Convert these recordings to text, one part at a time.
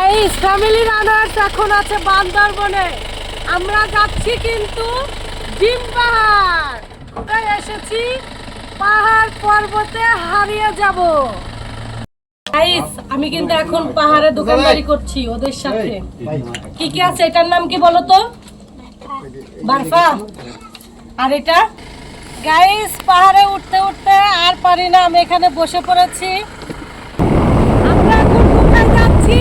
Guys, family runners এখন আছে বান্দরবনে। আমরা যাচ্ছি কিন্তু ডিম পাহাড়। কোথায় এসেছি? পাহাড় পর্বতে হারিয়ে যাব। গাইস, আমি কিন্তু এখন পাহাড়ে দোকানদারি করছি ওদের সাথে। কি কি আছে এটার নাম কি বলো তো? বারফা। আর এটা গাইস, পাহাড়ে উঠতে উঠতে আর পারি না, আমি এখানে বসে পড়েছি। আমরা এখন কোথায় যাচ্ছি?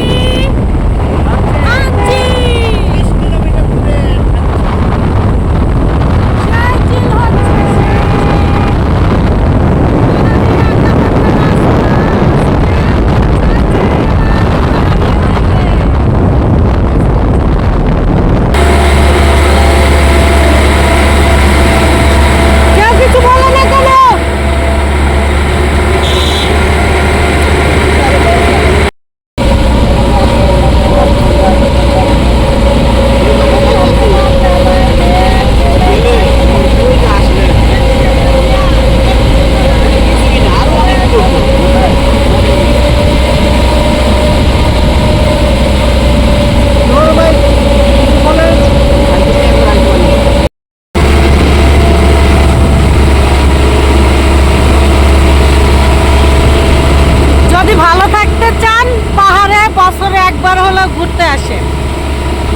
ঘুরতে আসে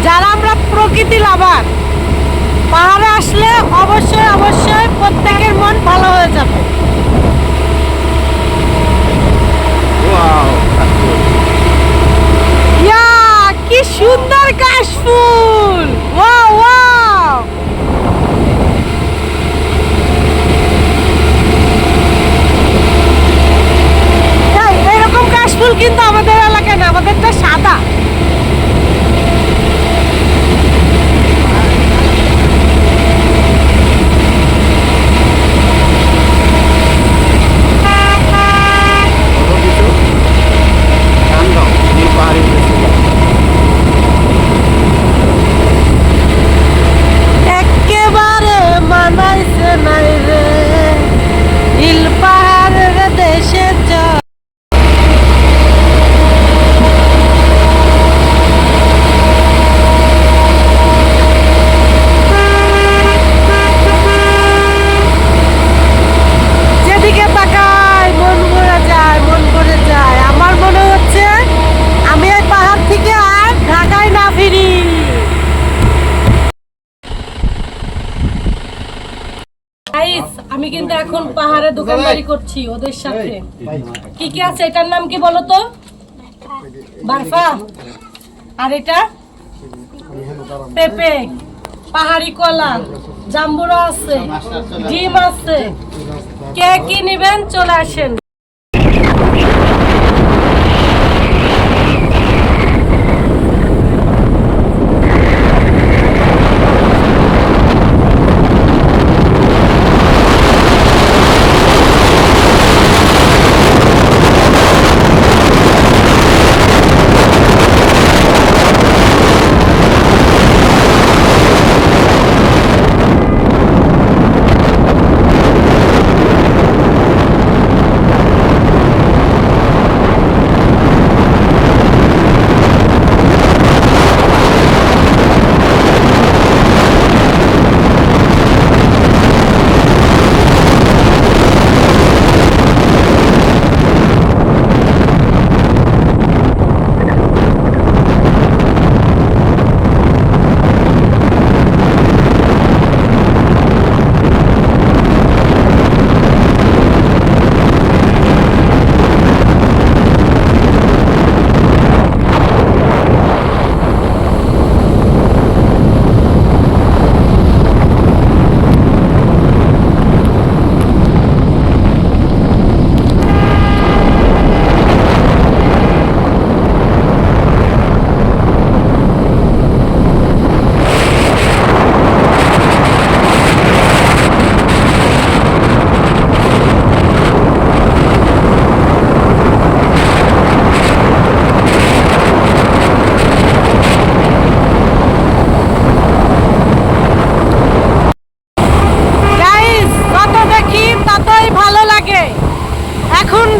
যারা আমরা প্রকৃতি লাভার, পাহাড়ে আসলে অবশ্যই অবশ্যই প্রত্যেকের মন ভালো হয়ে যাবে। কি সুন্দর কাশফুল! Wow wow! এরকম কাশফুল কিন্তু আমাদের এলাকায় না, আমাদেরটা সাদা। আমি কিন্তু এখন পাহাড়ে দোকানদারি করছি ওদের সাথে। কি কি আছে এটার নাম কি বলো তো? বারফা। আর এটা পেঁপে, পাহাড়ি কলা, জাম্বুরা আছে, ডিম আছে। কে কি নেবেন চলে আসেন।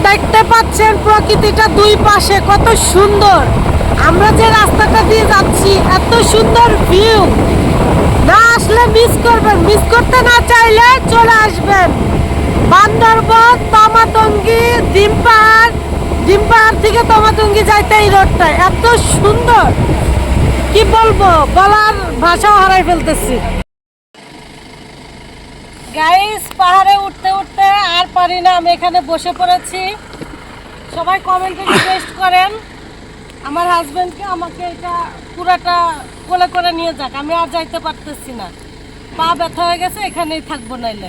দেখতে পাচ্ছেন প্রকৃতিটা দুই পাশে কত সুন্দর। আমরা যে রাস্তাটা দিয়ে যাচ্ছি এত সুন্দর ভিউ, না আসলে মিস করবেন। মিস করতে না চাইলে চলে আসবেন বান্দরবন তমাতঙ্গি ডিম পাহাড়। ডিম পাহাড় থেকে তমাতঙ্গি যাইতে এই রোডটা এত সুন্দর, কি বলবো, বলার ভাষাও হারাই ফেলতেছি। গাইস, পাহাড়ে উঠতে উঠতে আর পারি না, আমি এখানে বসে পড়েছি। সবাই কমেন্টে রিকোয়েস্ট করেন আমার হাজবেন্ডকে আমাকে এটা পুরাটা কোলে করে নিয়ে যাক, আমি আর যাইতে পারতেছি না, পা ব্যথা হয়ে গেছে, এখানেই থাকবো নাইলে।